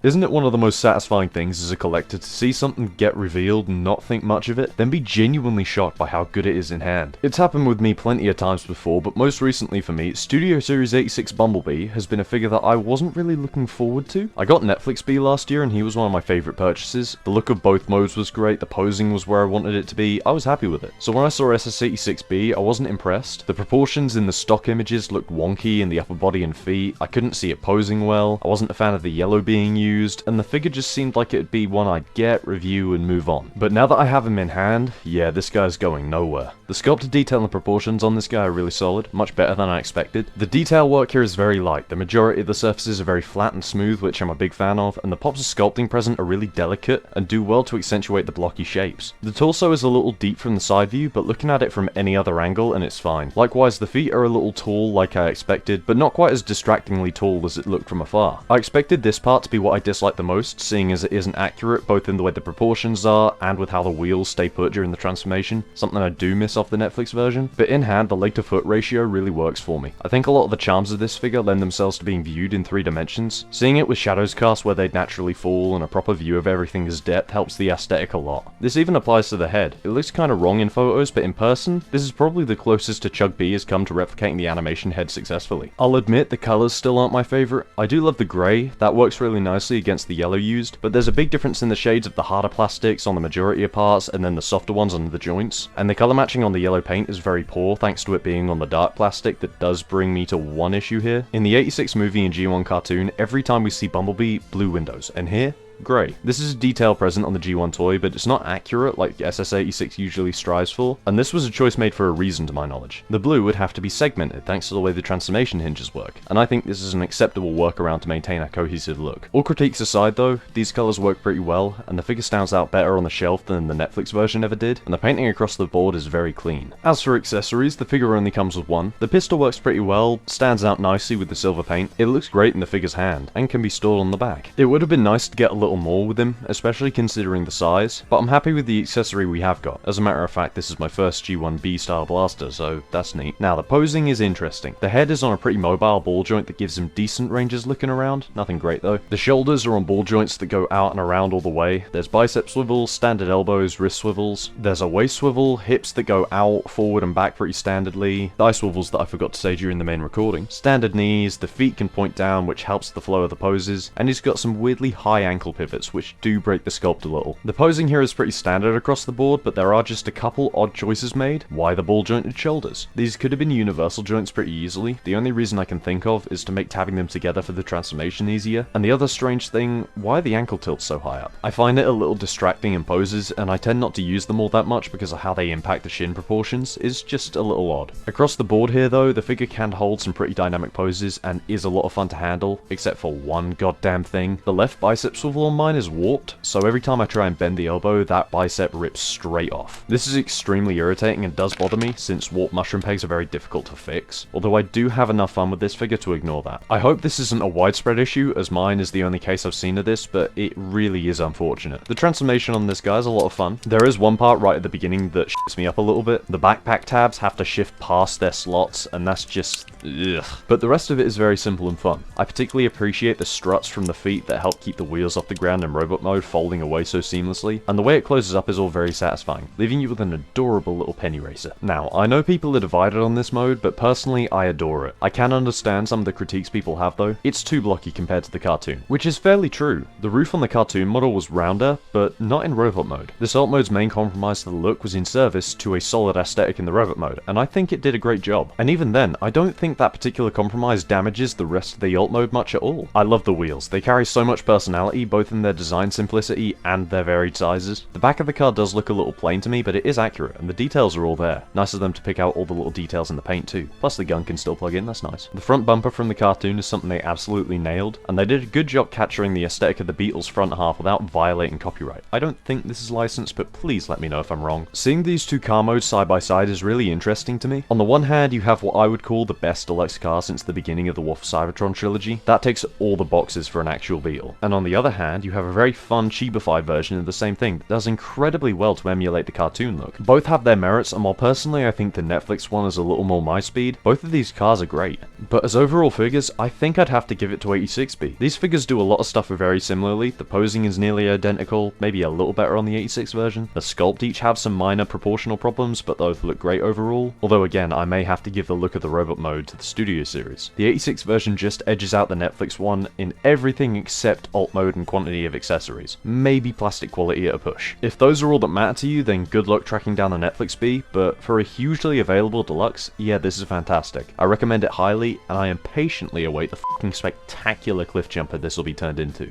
Isn't it one of the most satisfying things as a collector to see something get revealed and not think much of it, then be genuinely shocked by how good it is in hand? It's happened with me plenty of times before, but most recently for me, Studio Series 86 Bumblebee has been a figure that I wasn't really looking forward to. I got Netflix B last year and he was one of my favourite purchases. The look of both modes was great, the posing was where I wanted it to be, I was happy with it. So when I saw SS86B, I wasn't impressed. The proportions in the stock images looked wonky in the upper body and feet, I couldn't see it posing well, I wasn't a fan of the yellow being used, and the figure just seemed like it'd be one I'd get, review, and move on. But now that I have him in hand, yeah, this guy's going nowhere. The sculpted detail and proportions on this guy are really solid, much better than I expected. The detail work here is very light, the majority of the surfaces are very flat and smooth, which I'm a big fan of, and the pops of sculpting present are really delicate and do well to accentuate the blocky shapes. The torso is a little deep from the side view, but looking at it from any other angle and it's fine. Likewise, the feet are a little tall like I expected, but not quite as distractingly tall as it looked from afar. I expected this part to be what I disliked the most, seeing as it isn't accurate both in the way the proportions are and with how the wheels stay put during the transformation, something I do miss off the Netflix version, but in hand the leg to foot ratio really works for me. I think a lot of the charms of this figure lend themselves to being viewed in 3 dimensions. Seeing it with shadows cast where they'd naturally fall and a proper view of everything's depth helps the aesthetic a lot. This even applies to the head. It looks kinda wrong in photos, but in person, this is probably the closest to Chug B has come to replicating the animation head successfully. I'll admit the colours still aren't my favourite. I do love the grey, that works really nicely against the yellow used, but there's a big difference in the shades of the harder plastics on the majority of parts and then the softer ones on the joints, and the colour matching on the yellow paint is very poor thanks to it being on the dark plastic. That does bring me to one issue here. In the 86 movie and G1 cartoon, every time we see Bumblebee, blue windows, and here, grey. This is a detail present on the G1 toy, but it's not accurate like SS86 usually strives for, and this was a choice made for a reason to my knowledge. The blue would have to be segmented thanks to the way the transformation hinges work, and I think this is an acceptable workaround to maintain a cohesive look. All critiques aside though, these colours work pretty well, and the figure stands out better on the shelf than the Netflix version ever did, and the painting across the board is very clean. As for accessories, the figure only comes with one. The pistol works pretty well, stands out nicely with the silver paint, it looks great in the figure's hand, and can be stored on the back. It would have been nice to get a little more with him, especially considering the size, but I'm happy with the accessory we have got. As a matter of fact, this is my first G1B style blaster, so that's neat. Now, the posing is interesting. The head is on a pretty mobile ball joint that gives him decent ranges looking around, nothing great though. The shoulders are on ball joints that go out and around all the way. There's bicep swivels, standard elbows, wrist swivels. There's a waist swivel, hips that go out, forward and back pretty standardly. Thigh swivels that I forgot to say during the main recording. Standard knees, the feet can point down, which helps the flow of the poses, and he's got some weirdly high ankle pivots, which do break the sculpt a little. The posing here is pretty standard across the board, but there are just a couple odd choices made. Why the ball jointed shoulders? These could have been universal joints pretty easily. The only reason I can think of is to make tabbing them together for the transformation easier. And the other strange thing, why are the ankle tilts so high up? I find it a little distracting in poses, and I tend not to use them all that much because of how they impact the shin proportions. It's just a little odd. Across the board here though, the figure can hold some pretty dynamic poses and is a lot of fun to handle, except for one goddamn thing. The left bicep swivel on mine is warped, so every time I try and bend the elbow, that bicep rips straight off. This is extremely irritating and does bother me, since warped mushroom pegs are very difficult to fix, although I do have enough fun with this figure to ignore that. I hope this isn't a widespread issue, as mine is the only case I've seen of this, but it really is unfortunate. The transformation on this guy is a lot of fun. There is one part right at the beginning that shits me up a little bit. The backpack tabs have to shift past their slots, and that's just ugh. But the rest of it is very simple and fun. I particularly appreciate the struts from the feet that help keep the wheels off the ground in robot mode folding away so seamlessly, and the way it closes up is all very satisfying, leaving you with an adorable little penny racer. Now, I know people are divided on this mode, but personally I adore it. I can understand some of the critiques people have though. It's too blocky compared to the cartoon, which is fairly true. The roof on the cartoon model was rounder, but not in robot mode. The Salt mode's main compromise to the look was in service to a solid aesthetic in the robot mode, and I think it did a great job. And even then, I don't think that particular compromise damages the rest of the alt mode much at all. I love the wheels. They carry so much personality, both in their design simplicity and their varied sizes. The back of the car does look a little plain to me, but it is accurate, and the details are all there. Nice of them to pick out all the little details in the paint too. Plus the gun can still plug in, that's nice. The front bumper from the cartoon is something they absolutely nailed, and they did a good job capturing the aesthetic of the Beatles front half without violating copyright. I don't think this is licensed, but please let me know if I'm wrong. Seeing these two car modes side by side is really interesting to me. On the one hand, you have what I would call the best deluxe car since the beginning of the War for Cybertron trilogy. That takes all the boxes for an actual Beetle. And on the other hand, hand, you have a very fun, cheapified version of the same thing that does incredibly well to emulate the cartoon look. Both have their merits, and while personally I think the Netflix one is a little more my speed, both of these cars are great. But as overall figures, I think I'd have to give it to 86B. These figures do a lot of stuff very similarly, the posing is nearly identical, maybe a little better on the 86 version. The sculpt each have some minor proportional problems, but both look great overall. Although again, I may have to give the look of the robot mode to the Studio series. The 86 version just edges out the Netflix one in everything except alt mode and quantity of accessories. Maybe plastic quality at a push. If those are all that matter to you, then good luck tracking down the Netflix B, but for a hugely available deluxe, yeah, this is fantastic. I recommend it highly, and I impatiently await the fucking spectacular cliff jumper this will be turned into.